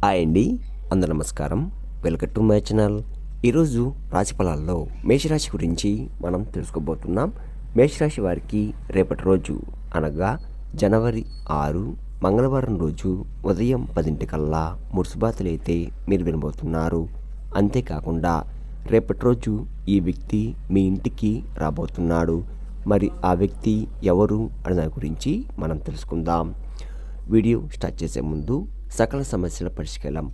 Hi అండి, అందరూ నమస్కారం. Welcome to my channel. ఈరోజు రాశి ఫలాల్లో మేషరాశి గురించి మనం తెలుసుకోబోతున్నాం. మేషరాశి వారికి రేపటి రోజు అనగా జనవరి 6 మంగళవారం రోజు ఉదయం 10 కల్లా 3 శుభార్తలు అయితే మీరు వినబోతున్నారు. అంతేకాకుండా రేపటి రోజు ఈ వ్యక్తి మీ ఇంటికి రాబోతున్నాడు. మరి ఆ వ్యక్తి ఎవరు అనే దాని గురించి మనం తెలుసుకుందాం. వీడియో స్టార్ట్ చేసే ముందు సకల సమస్యల పరిష్కారం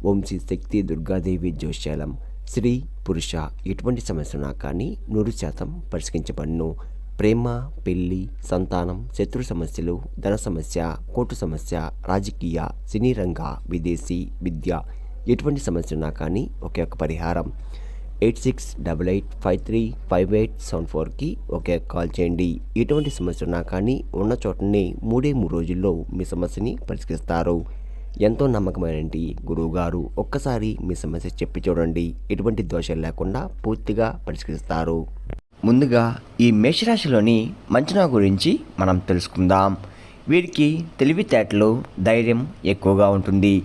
ఓం శ్రీ శక్తి దుర్గాదేవి జోష్యాలం స్త్రీ పురుష ఎటువంటి సమస్యలున్నా కానీ 100% పరిష్కరించబడును. ప్రేమ, పెళ్లి, సంతానం, శత్రు సమస్యలు, ధన సమస్య, కోర్టు సమస్య, రాజకీయ, సినీ రంగ, విదేశీ విద్య ఎటువంటి సమస్యలున్నా కానీ ఒకే ఒక పరిహారం 8688535874కి ఒకే కాల్ చేయండి. ఎటువంటి సమస్య ఉన్నా కానీ ఉన్న చోటనే 3 రోజుల్లో మీ సమస్యని పరిష్కరిస్తారు. ఎంతో నమ్మకమైనటువంటి గురువుగారు ఒక్కసారి మీ సమస్య చెప్పి చూడండి. ఎటువంటి దోషాలు లేకుండా పూర్తిగా పరిష్కరిస్తారు. ముందుగా ఈ మేషరాశిలోని మంచనా గురించి మనం తెలుసుకుందాం. వీరికి తెలివితేటలు, ధైర్యం ఎక్కువగా ఉంటుంది.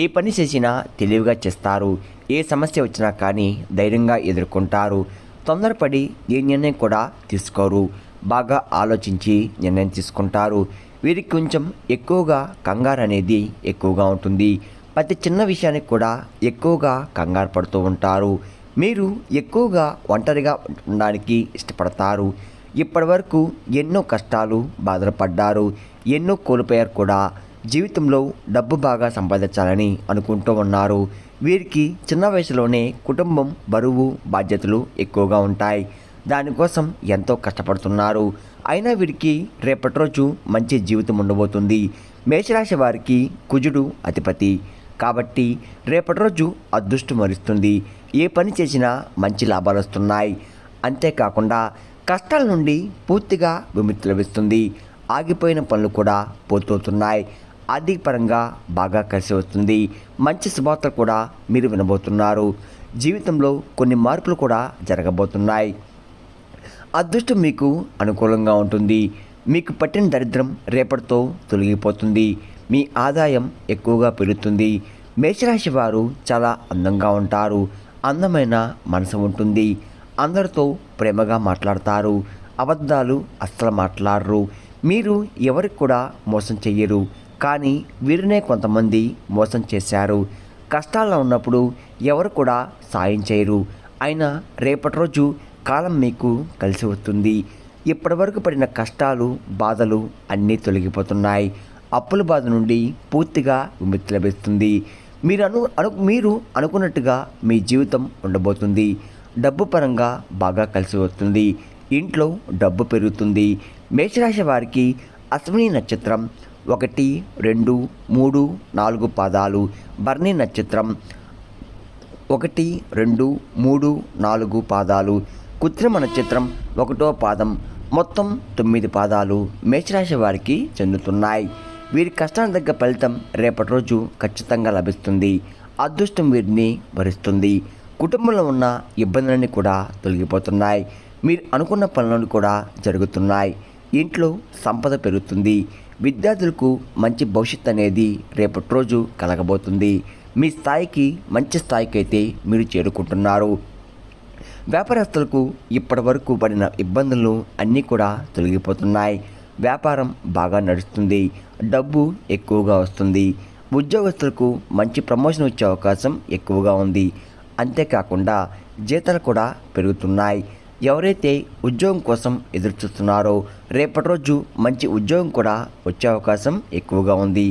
ఏ పని చేసినా తెలివిగా చేస్తారు. ఏ సమస్య వచ్చినా కానీ ధైర్యంగా ఎదుర్కొంటారు. తొందరపడి ఏ నిర్ణయం కూడా తీసుకోరు. బాగా ఆలోచించి నిర్ణయం తీసుకుంటారు. వీరికి కొంచెం ఎక్కువగా కంగారు అనేది ఎక్కువగా ఉంటుంది. ప్రతి చిన్న విషయానికి కూడా ఎక్కువగా కంగారు పడుతూ ఉంటారు. మీరు ఎక్కువగా ఒంటరిగా ఉండడానికి ఇష్టపడతారు. ఇప్పటి వరకు ఎన్నో కష్టాలు, బాధలు పడ్డారు. ఎన్నో కోల్పోయారు కూడా. జీవితంలో డబ్బు బాగా సంపాదించాలని అనుకుంటూ ఉన్నారు. వీరికి చిన్న వయసులోనే కుటుంబం బరువు, బాధ్యతలు ఎక్కువగా ఉంటాయి. దానికోసం ఎంతో కష్టపడుతున్నారు. అయినా వీరికి రేపటి రోజు మంచి జీవితం ఉండబోతుంది. మేషరాశి వారికి కుజుడు అధిపతి కాబట్టి రేపటి రోజు అదృష్టం వరిస్తుంది. ఏ పని చేసినా మంచి లాభాలు వస్తున్నాయి. అంతేకాకుండా కష్టాల నుండి పూర్తిగా విముక్తి లభిస్తుంది. ఆగిపోయిన పనులు కూడా పూర్తవుతున్నాయి. ఆర్థిక పరంగా బాగా కలిసి వస్తుంది. మంచి శుభార్తలు కూడా మీరు వినబోతున్నారు. జీవితంలో కొన్ని మార్పులు కూడా జరగబోతున్నాయి. అదృష్టం మీకు అనుకూలంగా ఉంటుంది. మీకు పట్టిన దరిద్రం రేపటితో తొలగిపోతుంది. మీ ఆదాయం ఎక్కువగా పెరుగుతుంది. మేషరాశి వారు చాలా అందంగా ఉంటారు. అందమైన మనసు ఉంటుంది. అందరితో ప్రేమగా మాట్లాడతారు. అబద్ధాలు అస్సలు మాట్లాడరు. మీరు ఎవరికి కూడా మోసం చెయ్యరు. కానీ వీరినే కొంతమంది మోసం చేశారు. కష్టాల్లో ఉన్నప్పుడు ఎవరు కూడా సాయం చేయరు. అయినా రేపటి రోజు కాలం మీకు కలిసి వస్తుంది. ఇప్పటివరకు పడిన కష్టాలు, బాధలు అన్నీ తొలగిపోతున్నాయి. అప్పుల బాధ నుండి పూర్తిగా విముక్తి లభిస్తుంది. మీరు అనుకున్నట్టుగా మీ జీవితం ఉండబోతుంది. డబ్బు పరంగా బాగా కలిసి వస్తుంది. ఇంట్లో డబ్బు పెరుగుతుంది. మేషరాశి వారికి అశ్విని నక్షత్రం 1, 2, 3, 4 పాదాలు, భరణి నక్షత్రం 1, 2, 3, 4 పాదాలు, కృత్రిమ నక్షత్రం 1వ పాదం, మొత్తం 9 పాదాలు మేషరాశి వారికి చెందుతున్నాయి. వీరి కష్టానికి తగ్గ ఫలితం రేపటి రోజు ఖచ్చితంగా లభిస్తుంది. అదృష్టం వీరిని భరిస్తుంది. కుటుంబంలో ఉన్న ఇబ్బందులన్నీ కూడా తొలగిపోతున్నాయి. మీరు అనుకున్న పనులను కూడా జరుగుతున్నాయి. ఇంట్లో సంపద పెరుగుతుంది. విద్యార్థులకు మంచి భవిష్యత్తు అనేది రేపటి రోజు కలగబోతుంది. మీ స్థాయికి మంచి స్థాయికి అయితే మీరు చేరుకుంటున్నారు. వ్యాపారస్తులకు ఇప్పటి వరకు పడిన ఇబ్బందులు అన్నీ కూడా తొలగిపోతున్నాయి. వ్యాపారం బాగా నడుస్తుంది. డబ్బు ఎక్కువగా వస్తుంది. ఉద్యోగస్తులకు మంచి ప్రమోషన్ వచ్చే అవకాశం ఎక్కువగా ఉంది. అంతేకాకుండా జీతాలు కూడా పెరుగుతున్నాయి. ఎవరైతే ఉద్యోగం కోసం ఎదురు చూస్తున్నారో రేపటి రోజు మంచి ఉద్యోగం కూడా వచ్చే అవకాశం ఎక్కువగా ఉంది.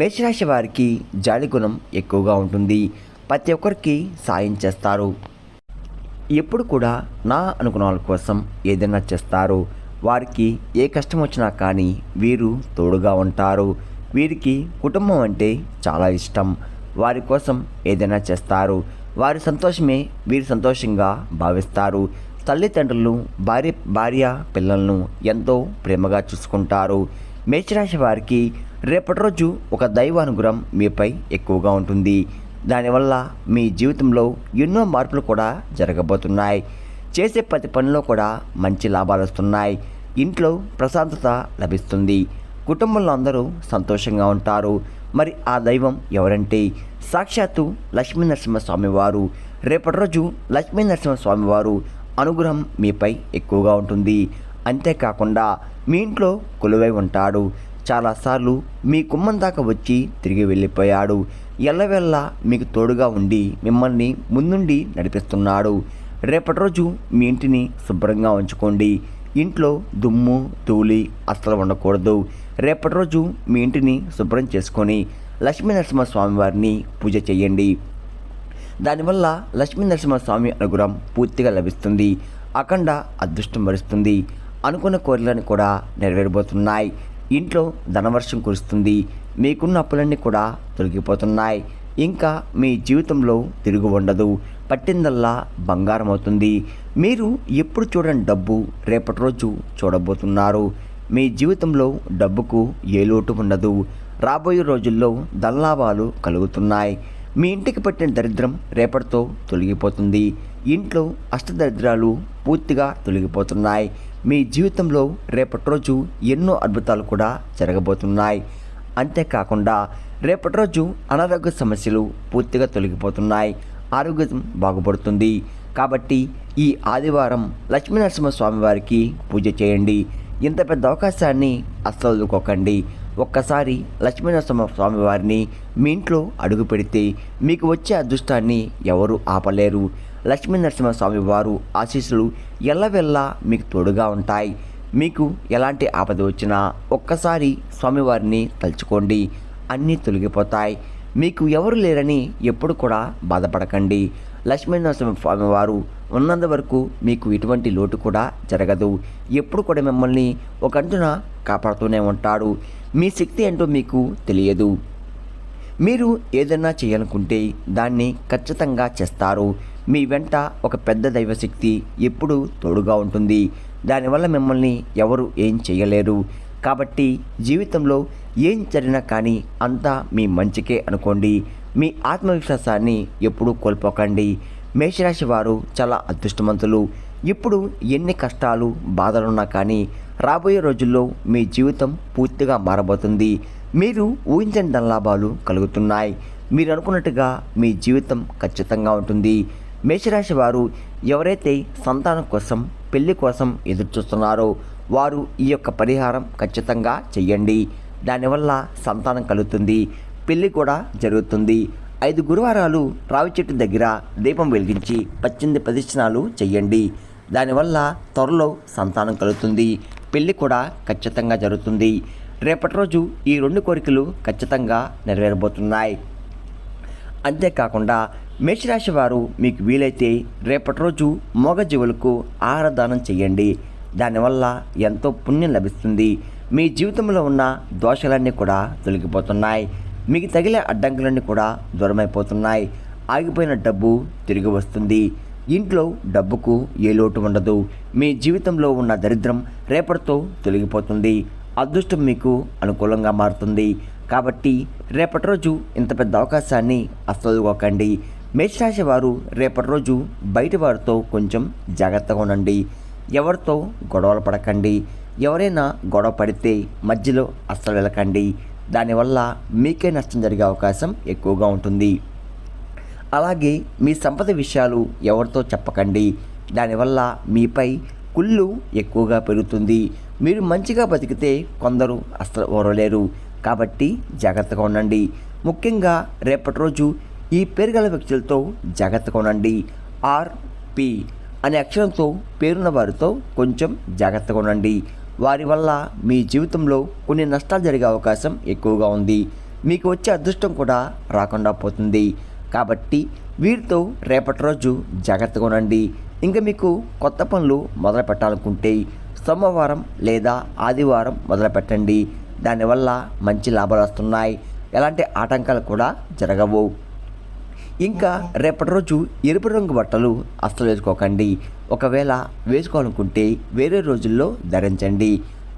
మేషరాశి వారికి జాలి గుణం ఎక్కువగా ఉంటుంది. ప్రతి ఒక్కరికి సాయం చేస్తారు. ఎప్పుడు కూడా నా అనుకున్న వాళ్ళ కోసం ఏదైనా చేస్తారు. వారికి ఏ కష్టం వచ్చినా కానీ వీరు తోడుగా ఉంటారు. వీరికి కుటుంబం అంటే చాలా ఇష్టం. వారి కోసం ఏదైనా చేస్తారు. వారి సంతోషమే వీరు సంతోషంగా భావిస్తారు. తల్లిదండ్రులు భార్య పిల్లలను ఎంతో ప్రేమగా చూసుకుంటారు. మేషరాశి వారికి రేపటి రోజు ఒక దైవ అనుగ్రహం మీపై ఎక్కువగా ఉంటుంది. దానివల్ల మీ జీవితంలో ఎన్నో మార్పులు కూడా జరగబోతున్నాయి. చేసే ప్రతి పనిలో కూడా మంచి లాభాలు వస్తున్నాయి. ఇంట్లో ప్రశాంతత లభిస్తుంది. కుటుంబంలో అందరూ సంతోషంగా ఉంటారు. మరి ఆ దైవం ఎవరంటే సాక్షాత్తు లక్ష్మీ నరసింహస్వామి వారు. రేపటి రోజు లక్ష్మీ నరసింహస్వామి వారు అనుగ్రహం మీపై ఎక్కువగా ఉంటుంది. అంతేకాకుండా మీ ఇంట్లో కొలువై ఉంటాడు. చాలాసార్లు మీ గుమ్మం దాకా వచ్చి తిరిగి వెళ్ళిపోయాడు. ఎల్లవెల్లా మీకు తోడుగా ఉండి మిమ్మల్ని ముందుండి నడిపిస్తున్నాడు. రేపటి రోజు మీ ఇంటిని శుభ్రంగా ఉంచుకోండి. ఇంట్లో దుమ్ము ధూళి అస్సలు ఉండకూడదు. రేపటి రోజు మీ ఇంటిని శుభ్రం చేసుకొని లక్ష్మీ నరసింహస్వామి వారిని పూజ చేయండి. దానివల్ల లక్ష్మీ నరసింహస్వామి అనుగ్రహం పూర్తిగా లభిస్తుంది. అఖండ అదృష్టం వరిస్తుంది. అనుకున్న కోరికలను కూడా నెరవేరబోతున్నాయి. ఇంట్లో ధనవర్షం కురుస్తుంది. మీకున్న అప్పులన్నీ కూడా తొలగిపోతున్నాయి. ఇంకా మీ జీవితంలో తిరుగు ఉండదు. పట్టిందల్లా బంగారం అవుతుంది. మీరు ఎప్పుడు చూడని డబ్బు రేపటి రోజు చూడబోతున్నారు. మీ జీవితంలో డబ్బుకు ఏ లోటు ఉండదు. రాబోయే రోజుల్లో ధనలాభాలు కలుగుతున్నాయి. మీ ఇంటికి పట్టిన దరిద్రం రేపటితో తొలగిపోతుంది. ఇంట్లో అష్టదరిద్రాలు పూర్తిగా తొలగిపోతున్నాయి. మీ జీవితంలో రేపటి రోజు ఎన్నో అద్భుతాలు కూడా జరగబోతున్నాయి. అంతేకాకుండా రేపటి రోజు అనారోగ్య సమస్యలు పూర్తిగా తొలగిపోతున్నాయి. ఆరోగ్యం బాగుపడుతుంది. కాబట్టి ఈ ఆదివారం లక్ష్మీ నరసింహస్వామి వారికి పూజ చేయండి. ఇంత పెద్ద అవకాశాన్ని అస్సలు వదులుకోకండి. ఒక్కసారి లక్ష్మీ నరసింహస్వామి వారిని మీ ఇంట్లో అడుగు పెడితే మీకు వచ్చే అదృష్టాన్ని ఎవరు ఆపలేరు. లక్ష్మీ నరసింహస్వామి వారు ఆశీస్సులు ఎల్లవెల్లా మీకు తోడుగా ఉంటాయి. మీకు ఎలాంటి ఆపద వచ్చినా ఒక్కసారి స్వామివారిని తలుచుకోండి, అన్నీ తొలగిపోతాయి. మీకు ఎవరు లేరని ఎప్పుడు కూడా బాధపడకండి. లక్ష్మీ నరసింహస్వామి వారు ఉన్నంత వరకు మీకు ఎటువంటి లోటు కూడా జరగదు. ఎప్పుడు కూడా మిమ్మల్ని ఒక అంటున కాపాడుతూనే ఉంటాడు. మీ శక్తి ఏంటో మీకు తెలియదు. మీరు ఏదైనా చేయాలనుకుంటే దాన్ని ఖచ్చితంగా చేస్తారు. మీ వెంట ఒక పెద్ద దైవశక్తి ఎప్పుడూ తోడుగా ఉంటుంది. దానివల్ల మిమ్మల్ని ఎవరు ఏం చేయలేరు. కాబట్టి జీవితంలో ఏం జరిగినా కానీ అంతా మీ మంచికే అనుకోండి. మీ ఆత్మవిశ్వాసాన్ని ఎప్పుడూ కోల్పోకండి. మేషరాశి వారు చాలా అదృష్టవంతులు. ఇప్పుడు ఎన్ని కష్టాలు బాధలున్నా కానీ రాబోయే రోజుల్లో మీ జీవితం పూర్తిగా మారబోతుంది. మీరు ఊహించని ధనలాభాలు కలుగుతున్నాయి. మీరు అనుకున్నట్టుగా మీ జీవితం ఖచ్చితంగా ఉంటుంది. మేషరాశి వారు ఎవరైతే సంతానం కోసం పెళ్లి కోసం ఎదురు చూస్తున్నారో వారు ఈ యొక్క పరిహారం ఖచ్చితంగా చెయ్యండి. దానివల్ల సంతానం కలుగుతుంది, పెళ్లి కూడా జరుగుతుంది. 5 గురువారాలు రావి చెట్టు దగ్గర దీపం వెలిగించి 18 ప్రదక్షిణాలు చెయ్యండి. దానివల్ల త్వరలో సంతానం కలుగుతుంది, పెళ్లి కూడా ఖచ్చితంగా జరుగుతుంది. రేపటి రోజు ఈ 2 కోరికలు ఖచ్చితంగా నెరవేరబోతున్నాయి. అంతేకాకుండా మేషరాశి వారు మీకు వీలైతే రేపటి రోజు మూగజీవులకు ఆహారదానం చేయండి. దానివల్ల ఎంతో పుణ్యం లభిస్తుంది. మీ జీవితంలో ఉన్న దోషాలన్నీ కూడా తొలగిపోతున్నాయి. మీకు తగిలే అడ్డంకులన్నీ కూడా దూరమైపోతున్నాయి. ఆగిపోయిన డబ్బు తిరిగి వస్తుంది. ఇంట్లో డబ్బుకు ఏ లోటు ఉండదు. మీ జీవితంలో ఉన్న దరిద్రం రేపటితో తొలగిపోతుంది. అదృష్టం మీకు అనుకూలంగా మారుతుంది. కాబట్టి రేపటి రోజు ఇంత పెద్ద అవకాశాన్ని అస్సలుకోకండి. మేషరాశి వారు రేపటి రోజు బయట వారితో కొంచెం జాగ్రత్తగా ఉండండి. ఎవరితో గొడవలు పడకండి. ఎవరైనా గొడవ పడితే మధ్యలో అస్సలు వెళ్ళకండి. దానివల్ల మీకే నష్టం జరిగే అవకాశం ఎక్కువగా ఉంటుంది. అలాగే మీ సంపద విషయాలు ఎవరితో చెప్పకండి. దానివల్ల మీపై కుళ్ళు ఎక్కువగా పెరుగుతుంది. మీరు మంచిగా బతికితే కొందరు అస్సలు ఓరలేరు. కాబట్టి జాగ్రత్తగా ఉండండి. ముఖ్యంగా రేపటి రోజు ఈ పేరు గల వ్యక్తులతో జాగ్రత్తగా ఉండండి. ఆర్పి అనే అక్షరంతో పేరున్న వారితో కొంచెం జాగ్రత్తగా ఉండండి. వారి వల్ల మీ జీవితంలో కొన్ని నష్టాలు జరిగే అవకాశం ఎక్కువగా ఉంది. మీకు వచ్చే అదృష్టం కూడా రాకుండా పోతుంది. కాబట్టి వీరితో రేపటి రోజు జాగ్రత్తగా ఉండండి. ఇంకా మీకు కొత్త పనులు మొదలు పెట్టాలనుకుంటే సోమవారం లేదా ఆదివారం మొదలు పెట్టండి. దానివల్ల మంచి లాభాలు వస్తున్నాయి. ఎలాంటి ఆటంకాలు కూడా జరగవు. ఇంకా రేపటి రోజు ఎరుపు రంగు బట్టలు అస్సలు వేసుకోకండి. ఒకవేళ వేసుకోవాలనుకుంటే వేరే రోజుల్లో ధరించండి.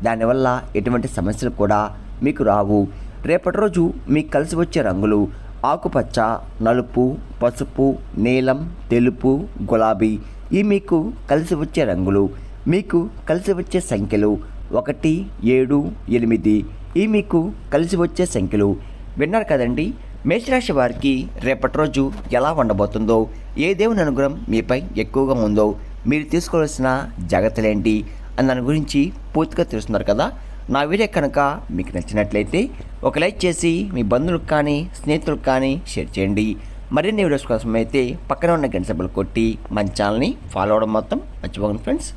దానివల్ల ఎటువంటి సమస్యలు కూడా మీకు రావు. రేపటి రోజు మీకు కలిసి వచ్చే రంగులు ఆకుపచ్చ, నలుపు, పసుపు, నీలం, తెలుపు, గులాబీ. ఈ మీకు కలిసి వచ్చే రంగులు. మీకు కలిసి వచ్చే సంఖ్యలు 1, 7, 8. ఈ మీకు కలిసి వచ్చే సంఖ్యలు. విన్నారు కదండి, మేషరాశి వారికి రేపటి రోజు ఎలా ఉండబోతుందో, ఏ దేవుని అనుగ్రహం మీపై ఎక్కువగా ఉందో, మీరు తీసుకోవాల్సిన జాగ్రత్తలేంటి అని దాని గురించి పూర్తిగా తెలుస్తున్నారు కదా. నా వీడియో కనుక మీకు నచ్చినట్లయితే ఒక లైక్ చేసి మీ బంధువులకు కానీ స్నేహితులకు కానీ షేర్ చేయండి. మరిన్ని వీడియోస్ కోసం అయితే పక్కన ఉన్న గంట సింబల్ కొట్టి మన ఛానల్ని ఫాలో అవ్వడం మొత్తం మర్చిపోకండి ఫ్రెండ్స్.